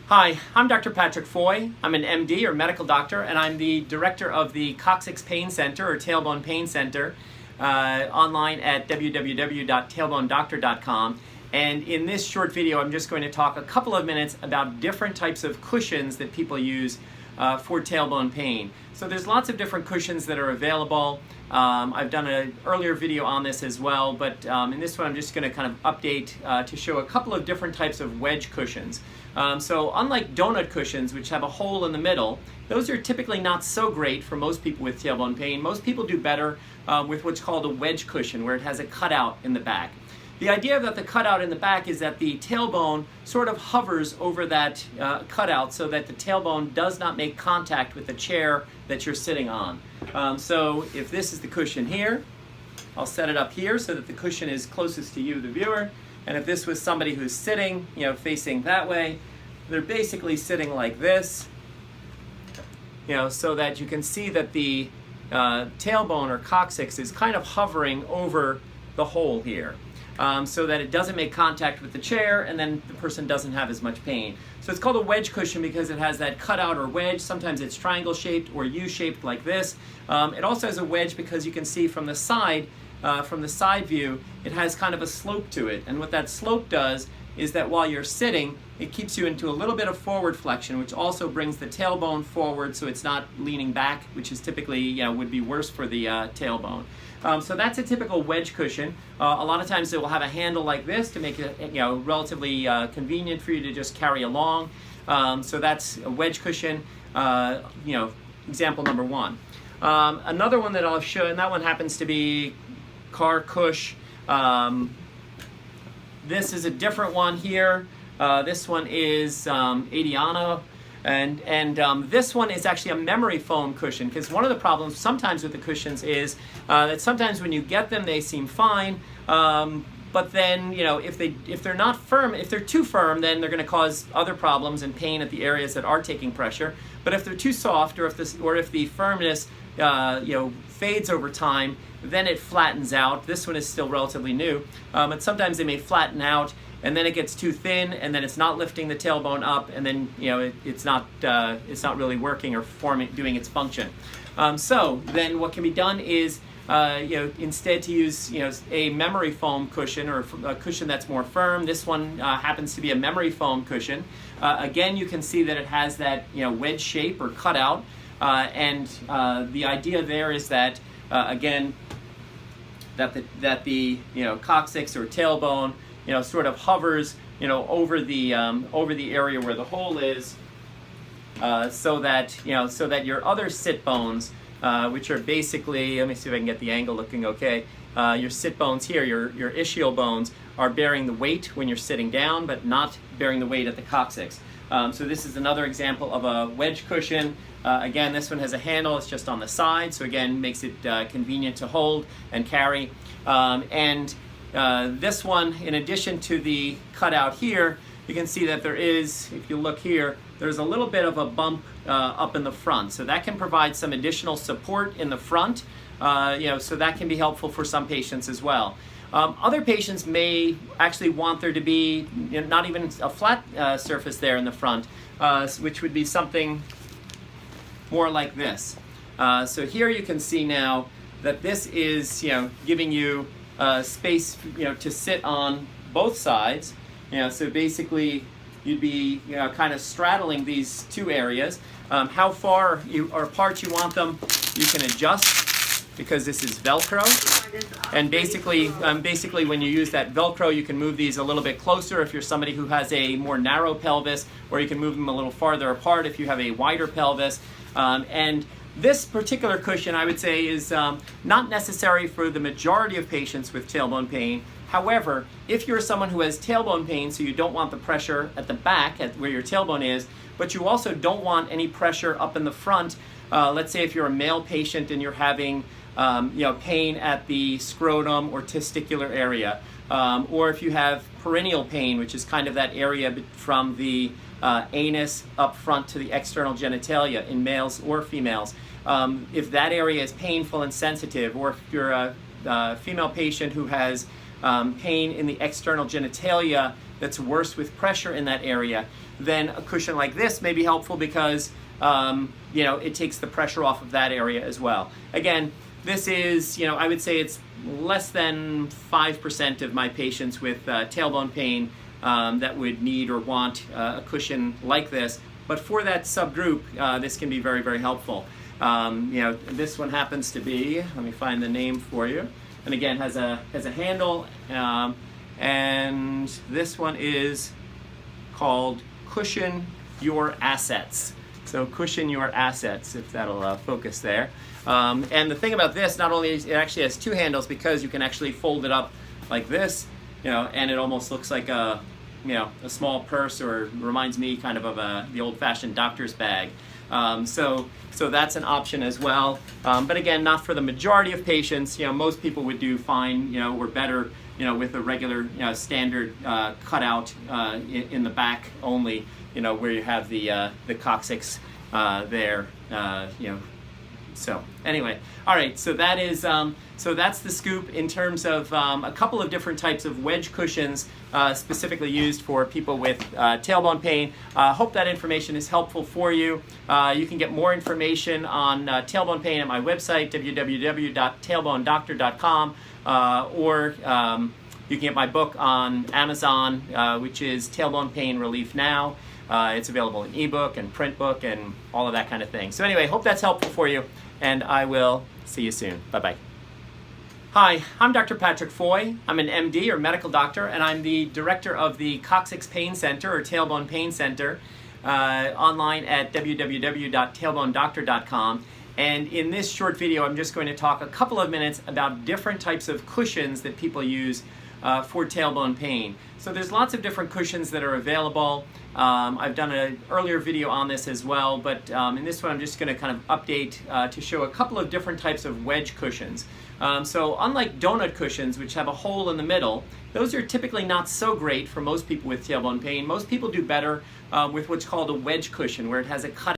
Hi, I'm Dr. Patrick Foy. I'm an MD or medical doctor, and I'm the director of the Coccyx Pain Center or Tailbone Pain Center online at www.tailbonedoctor.com. And in this short video, I'm just going to talk a couple of minutes about different types of cushions that people use for tailbone pain. So there's lots of different cushions that are available. I've done an earlier video on this as well, but in this one I'm just going to kind of update to show a couple of different types of wedge cushions. So unlike donut cushions, which have a hole in the middle, those are typically not so great for most people with tailbone pain. Most people do better with what's called a wedge cushion, where it has a cutout in the back. The idea that the cutout in the back is that the tailbone sort of hovers over that cutout so that the tailbone does not make contact with the chair that you're sitting on. So if this is the cushion here, I'll set it up here so that the cushion is closest to you, the viewer. And if this was somebody who's sitting, facing that way, they're basically sitting like this, so that you can see that the tailbone or coccyx is kind of hovering over the hole here. So that it doesn't make contact with the chair, and then the person doesn't have as much pain. So it's called a wedge cushion because it has that cutout or wedge. Sometimes it's triangle shaped or U-shaped like this. It also has a wedge because you can see from the side view, it has kind of a slope to it. And what that slope does is that while you're sitting, it keeps you into a little bit of forward flexion, which also brings the tailbone forward so it's not leaning back, which is typically, would be worse for the tailbone. So that's a typical wedge cushion. A lot of times it will have a handle like this to make it relatively convenient for you to just carry along. So that's a wedge cushion, example number one. Another one that I'll show, and that one happens to be car cush. This is a different one here. This one is Adiano. And this one is actually a memory foam cushion, because one of the problems sometimes with the cushions is that sometimes when you get them they seem fine, but then if they're not firm, if they're too firm, then they're going to cause other problems and pain at the areas that are taking pressure. But if they're too soft, or if the firmness fades over time, then it flattens out. This one is still relatively new, but sometimes they may flatten out, and then it gets too thin, and then it's not lifting the tailbone up, and then it's not really working or doing its function. So then what can be done is instead to use a memory foam cushion, or a cushion that's more firm. This one happens to be a memory foam cushion. Again, you can see that it has that wedge shape or cutout, and the idea there is that again that the coccyx or tailbone sort of hovers over the area where the hole is, so that your other sit bones, which are basically, let me see if I can get the angle looking okay. Your sit bones here, your ischial bones, are bearing the weight when you're sitting down, but not bearing the weight at the coccyx. So this is another example of a wedge cushion. Again, this one has a handle, it's just on the side, so again, makes it convenient to hold and carry. This one, in addition to the cutout here, you can see that there is, if you look here, there's a little bit of a bump up in the front. So that can provide some additional support in the front, so that can be helpful for some patients as well. Other patients may actually want there to be not even a flat surface there in the front, which would be something more like this. So here you can see now that this is giving you space to sit on both sides. So basically you'd be kind of straddling these two areas. How far apart you want them, you can adjust, because this is Velcro. And basically when you use that Velcro, you can move these a little bit closer if you're somebody who has a more narrow pelvis, or you can move them a little farther apart if you have a wider pelvis. And this particular cushion, I would say, is not necessary for the majority of patients with tailbone pain. However, if you're someone who has tailbone pain, so you don't want the pressure at the back, at where your tailbone is, but you also don't want any pressure up in the front, let's say if you're a male patient and you're having pain at the scrotum or testicular area, or if you have perineal pain, which is kind of that area from the anus up front to the external genitalia in males or females. If that area is painful and sensitive, or if you're a female patient who has pain in the external genitalia that's worse with pressure in that area, then a cushion like this may be helpful because it takes the pressure off of that area as well. Again, this is, I would say it's less than 5% of my patients with tailbone pain that would need or want a cushion like this. But for that subgroup, this can be very, very helpful. This one happens to be, let me find the name for you, and again has a handle, and this one is called Cushion Your Assets. So Cushion Your Assets, if that'll focus there. And the thing about this, not only is it actually has two handles because you can actually fold it up like this, and it almost looks like a small purse, or reminds me kind of the old-fashioned doctor's bag. So that's an option as well. But again, not for the majority of patients. Most people would do fine, or better, with a regular, standard cutout in the back only, where you have the coccyx there, So anyway, all right. So that is so that's the scoop in terms of a couple of different types of wedge cushions specifically used for people with tailbone pain. Hope that information is helpful for you. You can get more information on tailbone pain at my website, www.tailbonedoctor.com, or you can get my book on Amazon, which is Tailbone Pain Relief Now. It's available in ebook and print book and all of that kind of thing. So anyway, hope that's helpful for you, and I will see you soon. Bye-bye. Hi, I'm Dr. Patrick Foy. I'm an MD, or medical doctor, and I'm the director of the Coccyx Pain Center, or Tailbone Pain Center, online at www.tailbonedoctor.com. And in this short video, I'm just going to talk a couple of minutes about different types of cushions that people use for tailbone pain. So there's lots of different cushions that are available. I've done an earlier video on this as well, but in this one I'm just going to kind of update to show a couple of different types of wedge cushions. So unlike donut cushions, which have a hole in the middle, those are typically not so great for most people with tailbone pain. Most people do better with what's called a wedge cushion, where it has a cut